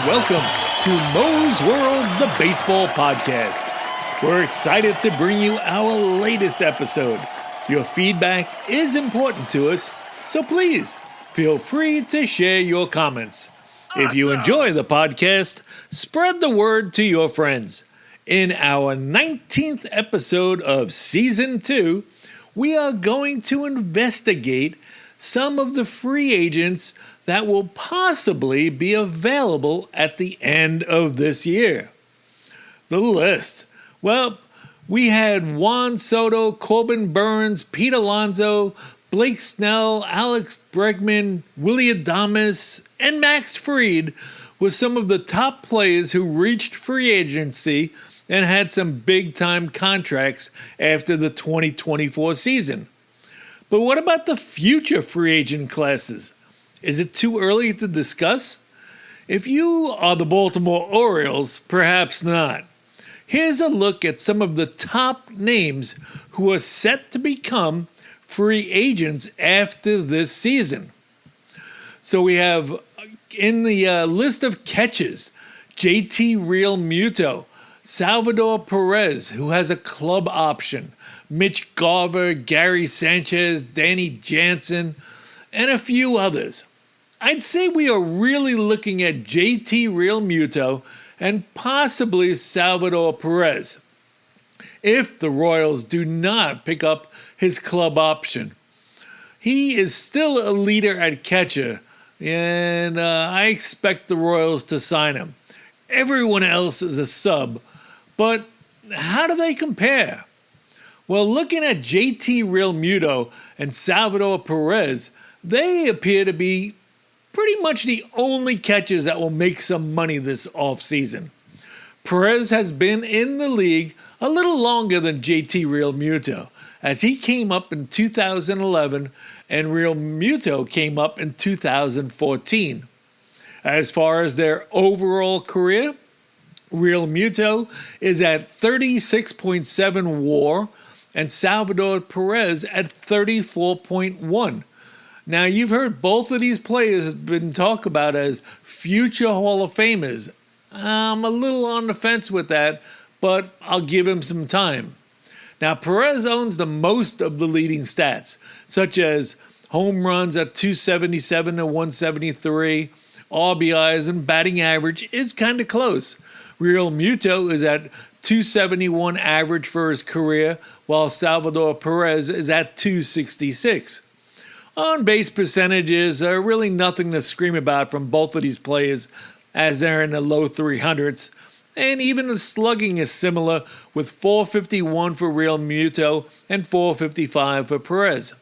welcome to Mo's World, the baseball podcast. We're excited to bring you our latest episode. Your feedback is important to us, so please feel free to share your comments. If you enjoy the podcast, spread the word to your friends. In our 19th episode of Season 2, we are going to investigate some of the free agents that will possibly be available at the end of this year. The list. Well, we had Juan Soto, Corbin Burns, Pete Alonso, Blake Snell, Alex Bregman, Willie Adames, and Max Fried were some of the top players who reached free agency and had some big-time contracts after the 2024 season. But what about the future free agent classes? Is it too early to discuss? If you are the Baltimore Orioles, perhaps not. Here's a look at some of the top names who are set to become free agents after this season. So we have in the list of catches, JT Realmuto, Salvador Perez, who has a club option, Mitch Garver, Gary Sánchez, Danny Jansen, and a few others. I'd say we are really looking at JT Realmuto and possibly Salvador Perez if the Royals do not pick up his club option. He is still a leader at catcher, and I expect the Royals to sign him. Everyone else is a sub, but how do they compare? Well, looking at JT Realmuto and Salvador Perez, they appear to be pretty much the only catchers that will make some money this offseason. Perez has been in the league a little longer than JT Realmuto, as he came up in 2011 and Realmuto came up in 2014. As far as their overall career, Realmuto is at 36.7 WAR and Salvador Perez at 34.1. Now, you've heard both of these players have been talked about as future Hall of Famers. I'm a little on the fence with that, but I'll give him some time. Now, Perez owns the most of the leading stats, such as home runs at 277 to 173, RBIs, and batting average is kind of close. Realmuto is at 271 average for his career, while Salvador Perez is at 266. On-base percentages are really nothing to scream about from both of these players, as they're in the low 300s. And even the slugging is similar, with 451 for Realmuto and 455 for Perez.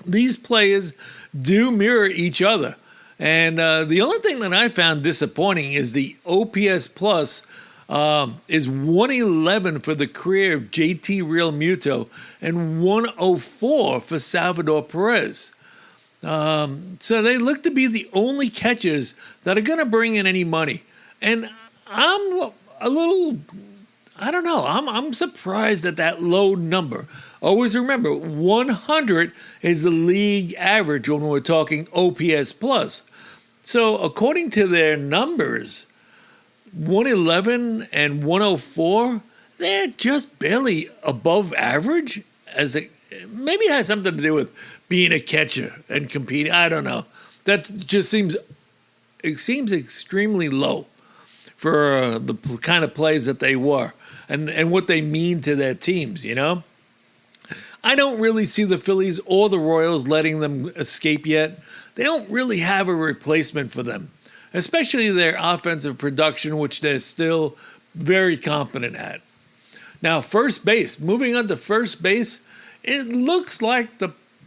These players do mirror each other. And the only thing that I found disappointing is the OPS plus is 111 for the career of JT Realmuto and 104 for Salvador Perez. So they look to be the only catchers that are going to bring in any money. And I'm a little, I don't know, I'm surprised at that low number. Always remember, 100 is the league average when we're talking OPS plus. So according to their numbers, 111 and 104, they're just barely above average. Maybe it has something to do with being a catcher and competing. I don't know. That just seems extremely low for the kind of plays that they were and what they mean to their teams, you know? I don't really see the Phillies or the Royals letting them escape yet. They don't really have a replacement for them, especially their offensive production, which they're still very competent at. Now, first base. Moving on to first base, it looks like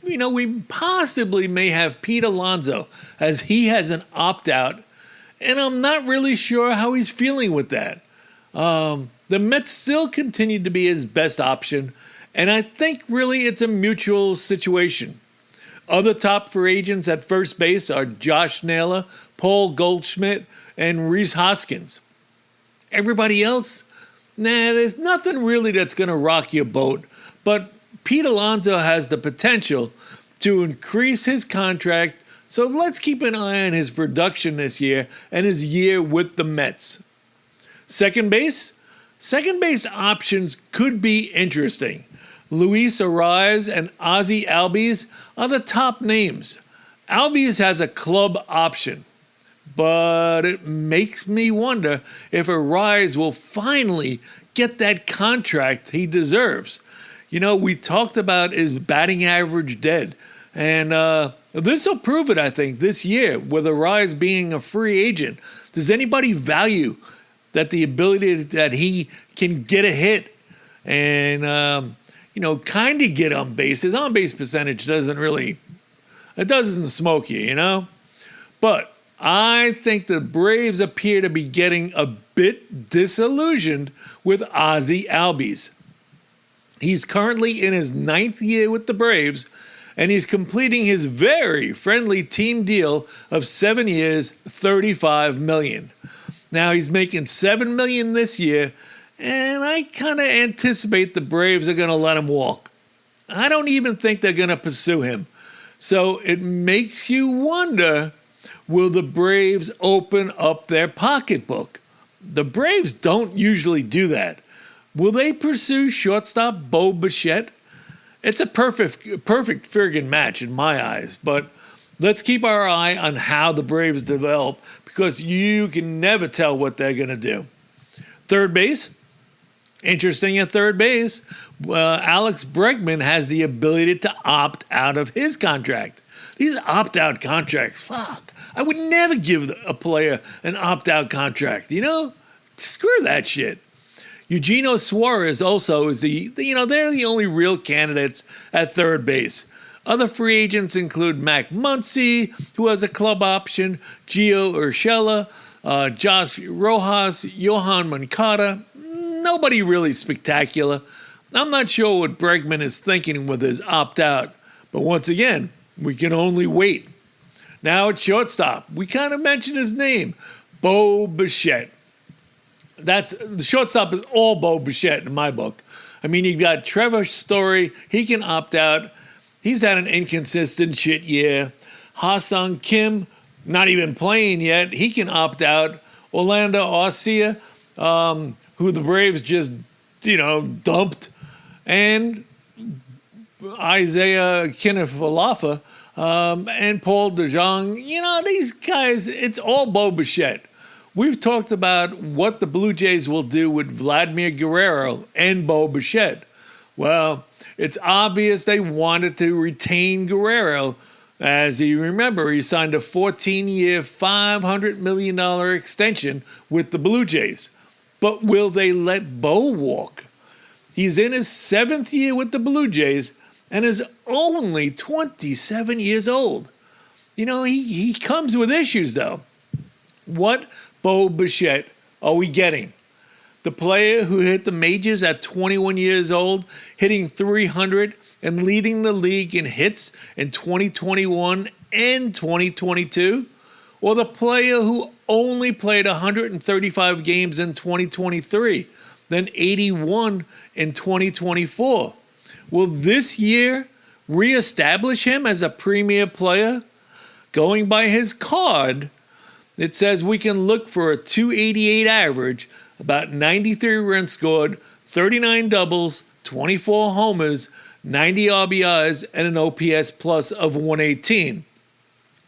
we possibly may have Pete Alonso, as he has an opt-out, and I'm not really sure how he's feeling with that. The Mets still continue to be his best option, and I think really it's a mutual situation. Other top free agents at first base are Josh Naylor, Paul Goldschmidt, and Rhys Hoskins. Everybody else, there's nothing really that's going to rock your boat, but Pete Alonso has the potential to increase his contract So let's keep an eye on his production this year and his year with the Mets. Second base? Second base options could be interesting. Luis Arraez and Ozzie Albies are the top names. Albies has a club option, but it makes me wonder if Arraez will finally get that contract he deserves. You know, we talked about his batting average dead, and this will prove it, I think, this year with Arraez being a free agent. Does anybody value that the ability that he can get a hit and, kind of get on base? His on-base percentage doesn't smoke you, But I think the Braves appear to be getting a bit disillusioned with Ozzie Albies. He's currently in his 9th year with the Braves, and he's completing his very friendly team deal of 7 years, $35 million. Now he's making $7 million this year, and I kind of anticipate the Braves are going to let him walk. I don't even think they're going to pursue him. So it makes you wonder, will the Braves open up their pocketbook? The Braves don't usually do that. Will they pursue shortstop Bo Bichette? It's a perfect friggin' match in my eyes, but let's keep our eye on how the Braves develop because you can never tell what they're going to do. Third base? Interesting at third base, Alex Bregman has the ability to opt out of his contract. These opt-out contracts, fuck. I would never give a player an opt-out contract, Screw that shit. Eugenio Suarez also is they're the only real candidates at third base. Other free agents include Mac Muncy, who has a club option, Gio Urshela, Josh Rojas, Johan Moncada. Nobody really spectacular. I'm not sure what Bregman is thinking with his opt-out, but once again, we can only wait. Now at shortstop, we kind of mentioned his name, Bo Bichette. The shortstop is all Bo Bichette in my book. I mean, you got Trevor Story. He can opt out. He's had an inconsistent shit year. Ha-Sung Kim, not even playing yet. He can opt out. Orlando Arcia, who the Braves just, dumped. And Isaiah Kinefalafa and Paul DeJong. These guys, it's all Bo Bichette. We've talked about what the Blue Jays will do with Vladimir Guerrero and Bo Bichette. Well, it's obvious they wanted to retain Guerrero. As you remember, he signed a 14-year, $500 million extension with the Blue Jays. But will they let Bo walk? He's in his 7th year with the Blue Jays and is only 27 years old. He comes with issues, though. What Bo Bichette are we getting? The player who hit the majors at 21 years old, hitting .300 and leading the league in hits in 2021 and 2022? Or the player who only played 135 games in 2023, then 81 in 2024? Will this year reestablish him as a premier player? Going by his card, it says we can look for a .288 average, about 93 runs scored, 39 doubles, 24 homers, 90 RBIs, and an OPS plus of 118.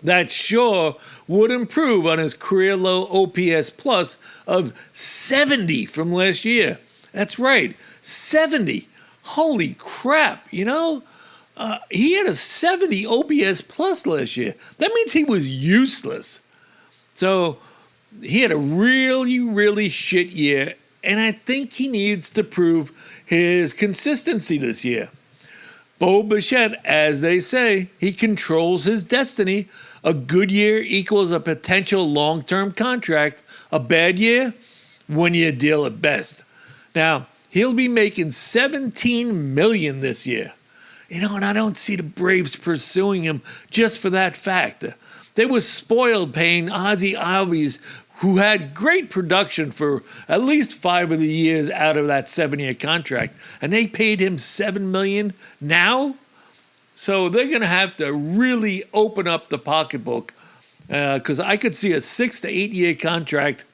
That sure would improve on his career low OPS plus of 70 from last year. That's right, 70. Holy crap, He had a 70 OPS plus last year. That means he was useless. So he had a really, really shit year, and I think he needs to prove his consistency this year. Bo Bichette, as they say, he controls his destiny. A good year equals a potential long-term contract. A bad year, one-year deal at best. Now, he'll be making $17 million this year. And I don't see the Braves pursuing him just for that fact. They were spoiled paying Ozzie Albies, who had great production for at least 5 of the years out of that 7-year contract, and they paid him $7 million. Now, So they're going to have to really open up the pocketbook because I could see a 6 to 8 year contract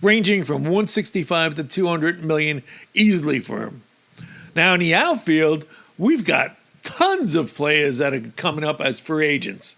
ranging from 165 to 200 million easily for him. Now in the outfield, we've got tons of players that are coming up as free agents.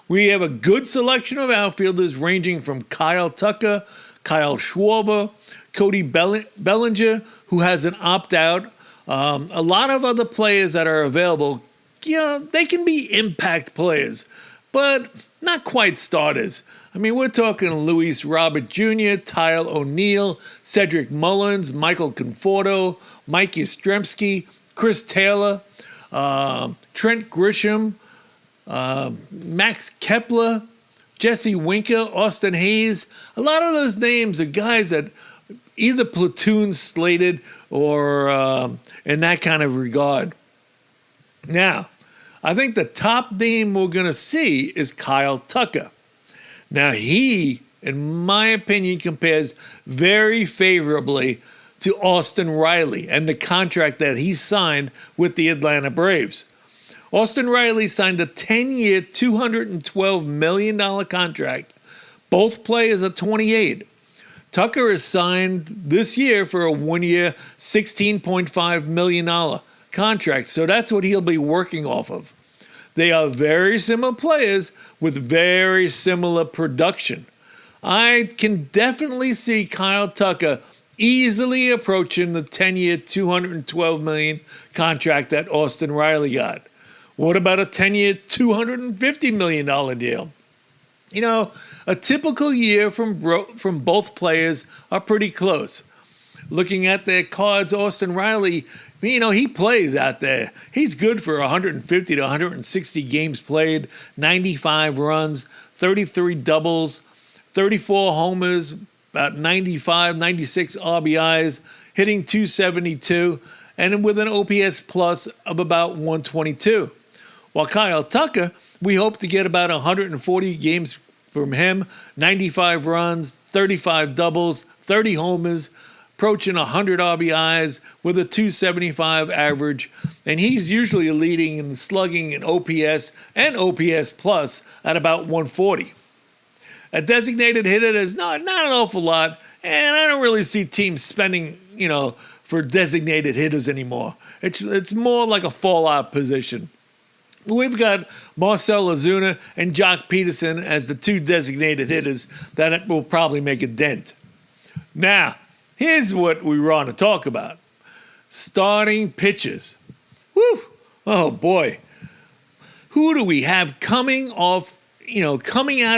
We have a good selection of outfielders ranging from Kyle Tucker, Kyle Schwarber, Cody Bellinger, who has an opt-out. A lot of other players that are available, they can be impact players, but not quite starters. I mean, we're talking Luis Robert Jr., Tyler O'Neill, Cedric Mullins, Michael Conforto, Mike Yastrzemski, Chris Taylor, Trent Grisham, Max Kepler, Jesse Winker, Austin Hayes. A lot of those names are guys that either platoon slated or in that kind of regard. Now, I think the top name we're going to see is Kyle Tucker. Now, he, in my opinion, compares very favorably to Austin Riley and the contract that he signed with the Atlanta Braves. Austin Riley signed a 10-year, $212 million contract. Both players are 28. Tucker is signed this year for a 1-year, $16.5 million contract, so that's what he'll be working off of. They are very similar players with very similar production. I can definitely see Kyle Tucker easily approaching the 10-year, $212 million contract that Austin Riley got. What about a 10-year, $250 million deal? You know, a typical year from both players are pretty close. Looking at their cards, Austin Riley, he plays out there. He's good for 150 to 160 games played, 95 runs, 33 doubles, 34 homers, about 95, 96 RBIs, hitting .272, and with an OPS plus of about 122. While Kyle Tucker, we hope to get about 140 games from him, 95 runs, 35 doubles, 30 homers, approaching 100 RBIs with a .275 average, and he's usually leading in slugging in OPS and OPS plus at about 140. A designated hitter is not an awful lot, and I don't really see teams spending, for designated hitters anymore. It's more like a fallout position. We've got Marcell Ozuna and Jock Peterson as the two designated hitters that will probably make a dent. Now, here's what we want to talk about. Starting pitchers. Woo! Oh, boy. Who do we have coming out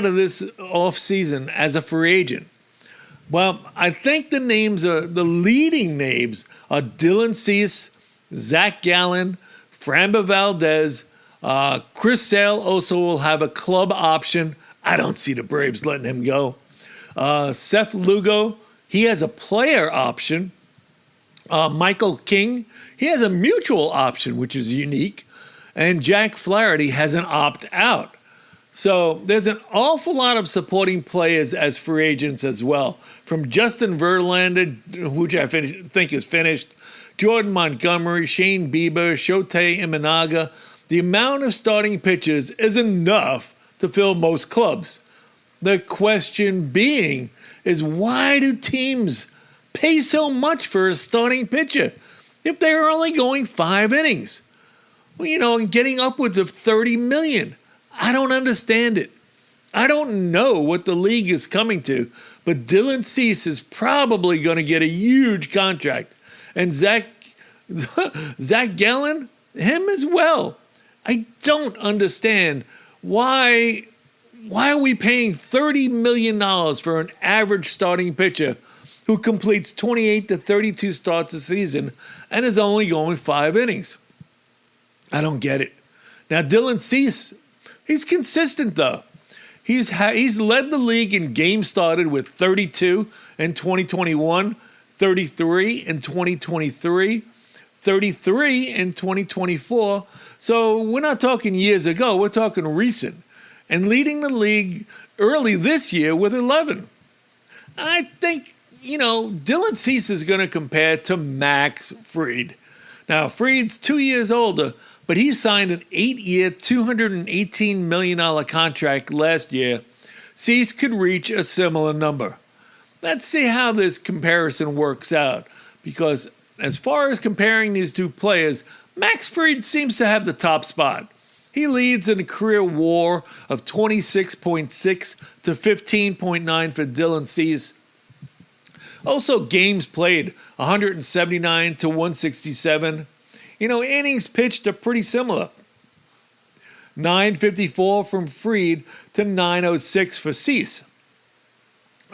of this offseason as a free agent? Well, I think the leading names are Dylan Cease, Zach Gallen, Framber Valdez. Chris Sale also will have a club option. I don't see the Braves letting him go. Seth Lugo, he has a player option. Michael King, he has a mutual option, which is unique. And Jack Flaherty has an opt-out. So there's an awful lot of supporting players as free agents as well. From Justin Verlander, which I think is finished, Jordan Montgomery, Shane Bieber, Shotei Imanaga. The amount of starting pitchers is enough to fill most clubs. The question being is, why do teams pay so much for a starting pitcher if they're only going 5 innings? Well, and getting upwards of $30 million. I don't understand it. I don't know what the league is coming to, but Dylan Cease is probably going to get a huge contract. And Zach Gallen, him as well. I don't understand why are we paying $30 million for an average starting pitcher who completes 28 to 32 starts a season and is only going 5 innings? I don't get it. Now, Dylan Cease, he's consistent, though. He's led the league in games started with 32 in 2021, 33 in 2023, 33 in 2024. So we're not talking years ago. We're talking recent. And leading the league early this year with 11. I think, Dylan Cease is going to compare to Max Fried. Now, Fried's 2 years older, but he signed an 8-year, $218 million contract last year. Cease could reach a similar number. Let's see how this comparison works out, because as far as comparing these two players, Max Fried seems to have the top spot. He leads in a career WAR of 26.6 to 15.9 for Dylan Cease. Also, games played, 179 to 167. Innings pitched are pretty similar. 954 from Fried to 906 for Cease.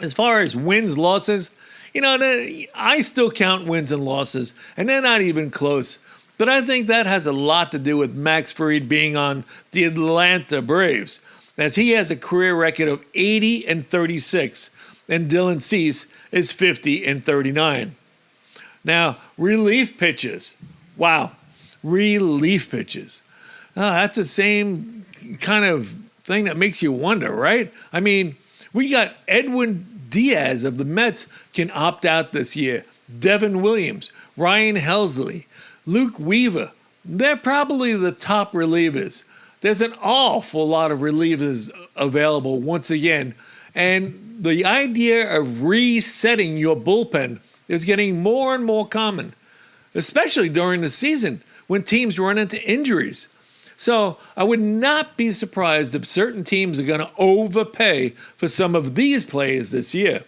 As far as wins, losses, I still count wins and losses, and they're not even close. But I think that has a lot to do with Max Fried being on the Atlanta Braves, as he has a career record of 80 and 36, and Dylan Cease is 50 and 39. Now, relief pitches. Wow, relief pitches. That's the same kind of thing that makes you wonder, right? I mean, we got Edwin Diaz of the Mets can opt out this year. Devin Williams, Ryan Helsley, Luke Weaver. They're probably the top relievers. There's an awful lot of relievers available once again. And the idea of resetting your bullpen is getting more and more common, especially during the season when teams run into injuries. So I would not be surprised if certain teams are going to overpay for some of these players this year.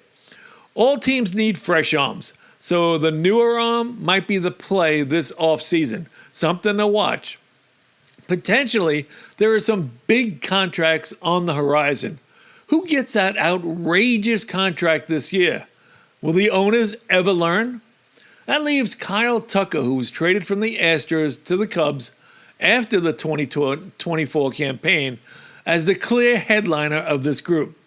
All teams need fresh arms, so the newer arm might be the play this offseason, something to watch. Potentially, there are some big contracts on the horizon. Who gets that outrageous contract this year? Will the owners ever learn? That leaves Kyle Tucker, who was traded from the Astros to the Cubs after the 2024 campaign, as the clear headliner of this group.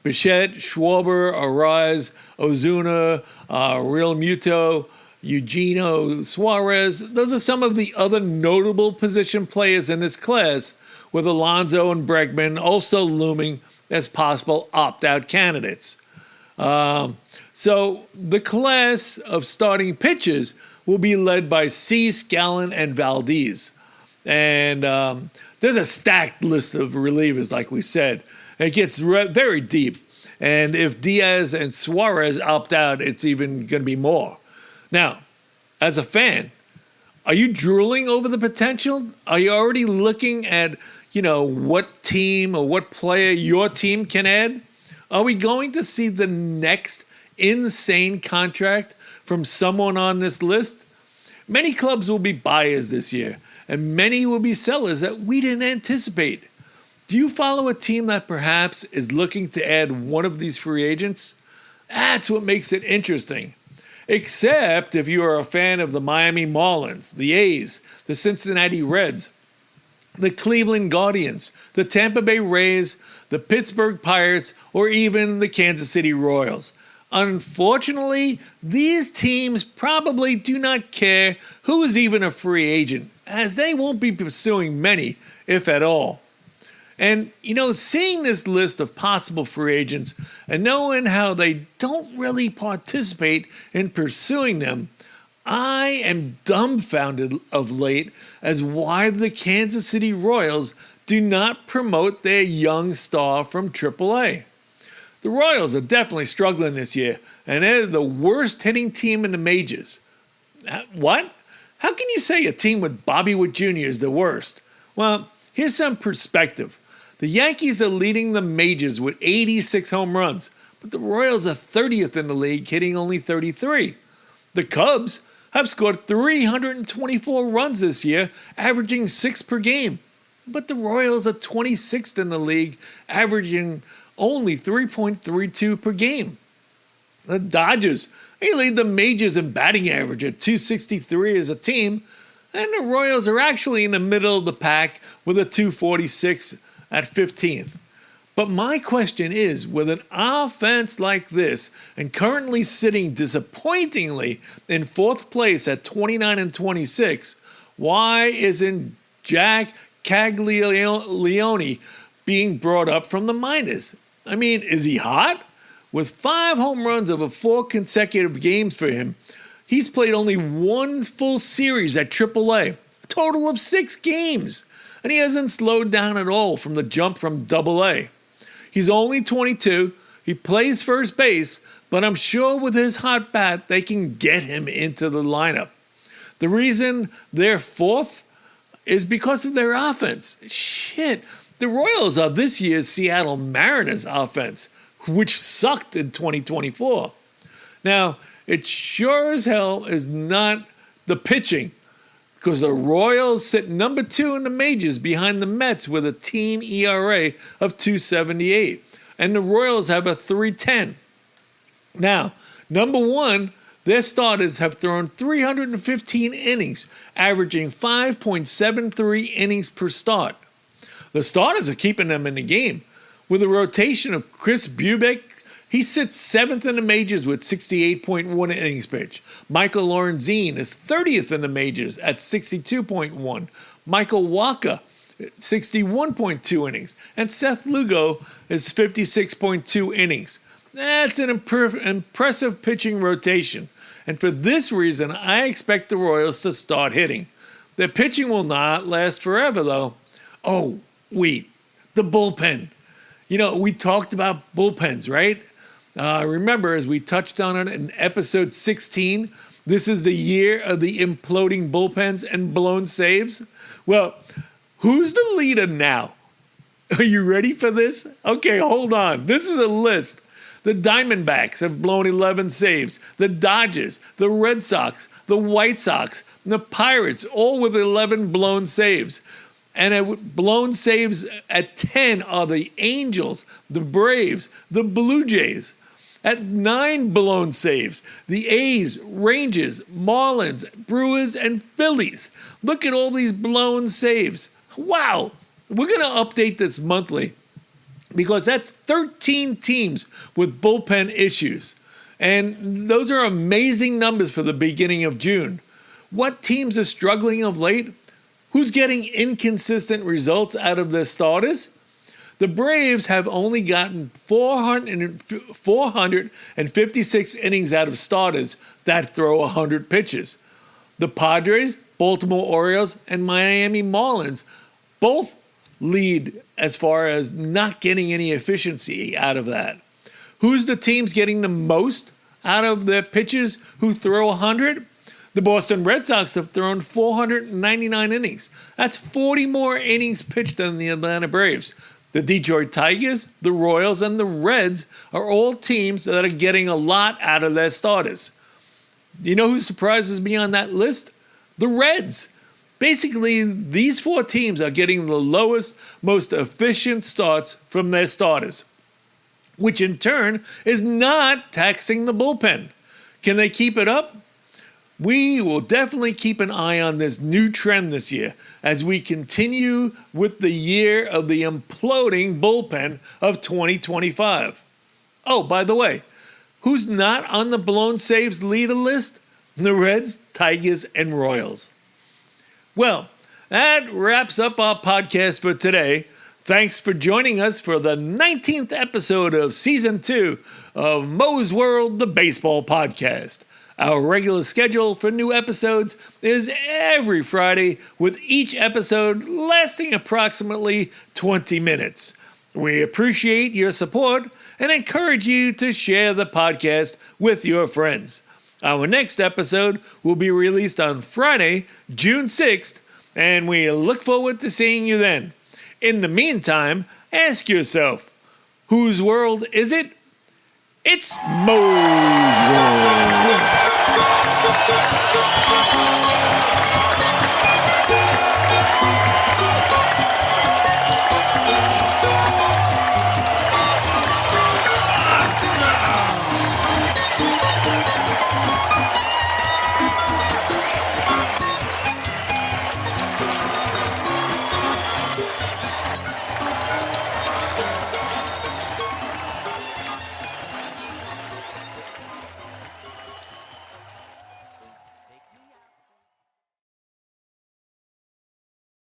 Bichette, Schwarber, Arise, Ozuna, Realmuto, Eugenio Suarez. Those are some of the other notable position players in this class, with Alonso and Bregman also looming as possible opt-out candidates. So the class of starting pitchers will be led by Cease, Gallen, and Valdez. And there's a stacked list of relievers, like we said. It gets very deep. And if Diaz and Suarez opt out, it's even going to be more. Now, as a fan, are you drooling over the potential? Are you already looking at, what team or what player your team can add? Are we going to see the next insane contract from someone on this list? Many clubs will be buyers this year, and many will be sellers that we didn't anticipate. Do you follow a team that perhaps is looking to add one of these free agents? That's what makes it interesting. Except if you are a fan of the Miami Marlins, the A's, the Cincinnati Reds, the Cleveland Guardians, the Tampa Bay Rays, the Pittsburgh Pirates, or even the Kansas City Royals. Unfortunately, these teams probably do not care who is even a free agent, as they won't be pursuing many, if at all. And, seeing this list of possible free agents and knowing how they don't really participate in pursuing them, I am dumbfounded of late as why the Kansas City Royals do not promote their young star from AAA. The Royals are definitely struggling this year, and they're the worst hitting team in the majors. What? How can you say a team with Bobby Witt Jr. is the worst? Well, here's some perspective. The Yankees are leading the majors with 86 home runs, but the Royals are 30th in the league, hitting only 33. The Cubs have scored 324 runs this year, averaging 6 per game, but the Royals are 26th in the league, averaging only 3.32 per game. The Dodgers, they lead the majors in batting average at 263 as a team, and the Royals are actually in the middle of the pack with a 246 at 15th. But my question is, with an offense like this and currently sitting disappointingly in 4th place at 29 and 26, why isn't Jack Caglione being brought up from the minors? I mean, is he hot? With 5 home runs over 4 consecutive games for him, he's played only 1 full series at AAA. a total of 6 games. And he hasn't slowed down at all from the jump from Double-A. He's only 22. He plays first base, but I'm sure with his hot bat, they can get him into the lineup. The reason they're 4th is because of their offense. Shit, the Royals are this year's Seattle Mariners offense, which sucked in 2024. Now, it sure as hell is not the pitching, because the Royals sit number 2 in the majors behind the Mets with a team ERA of 2.78, and the Royals have a 3.10. Now, number 1, their starters have thrown 315 innings, averaging 5.73 innings per start. The starters are keeping them in the game. With a rotation of Chris Bubick, he sits 7th in the majors with 68.1 innings pitched. Michael Lorenzine is 30th in the majors at 62.1. Michael Wacha, 61.2 innings. And Seth Lugo is 56.2 innings. That's an impressive pitching rotation. And for this reason, I expect the Royals to start hitting. Their pitching will not last forever, though. Oh, wait, the bullpen. You know, we talked about bullpens, right? Remember, as we touched on it in episode 16, this is the year of the imploding bullpens and blown saves. Well, who's the leader now? Are you ready for this? Okay, hold on. This is a list. The Diamondbacks have blown 11 saves. The Dodgers, the Red Sox, the White Sox, the Pirates, all with 11 blown saves. And blown saves at 10 are the Angels, the Braves, the Blue Jays. At 9 blown saves, the A's, Rangers, Marlins, Brewers, and Phillies. Look at all these blown saves. Wow. We're going to update this monthly, because that's 13 teams with bullpen issues. And those are amazing numbers for the beginning of June. What teams are struggling of late? Who's getting inconsistent results out of their starters? The Braves have only gotten 456 innings out of starters that throw 100 pitches. The Padres, Baltimore Orioles, and Miami Marlins both lead as far as not getting any efficiency out of that. Who's the teams getting the most out of their pitchers who throw 100? The Boston Red Sox have thrown 499 innings. That's 40 more innings pitched than the Atlanta Braves. The Detroit Tigers, the Royals, and the Reds are all teams that are getting a lot out of their starters. You know who surprises me on that list? The Reds. Basically, these 4 teams are getting the lowest, most efficient starts from their starters, which in turn is not taxing the bullpen. Can they keep it up? We will definitely keep an eye on this new trend this year as we continue with the year of the imploding bullpen of 2025. Oh, by the way, who's not on the blown saves leader list? The Reds, Tigers, and Royals. Well, that wraps up our podcast for today. Thanks for joining us for the 19th episode of Season 2 of Mo's World, the Baseball Podcast. Our regular schedule for new episodes is every Friday, with each episode lasting approximately 20 minutes. We appreciate your support and encourage you to share the podcast with your friends. Our next episode will be released on Friday, June 6th, and we look forward to seeing you then. In the meantime, ask yourself, whose world is it? It's Mo's.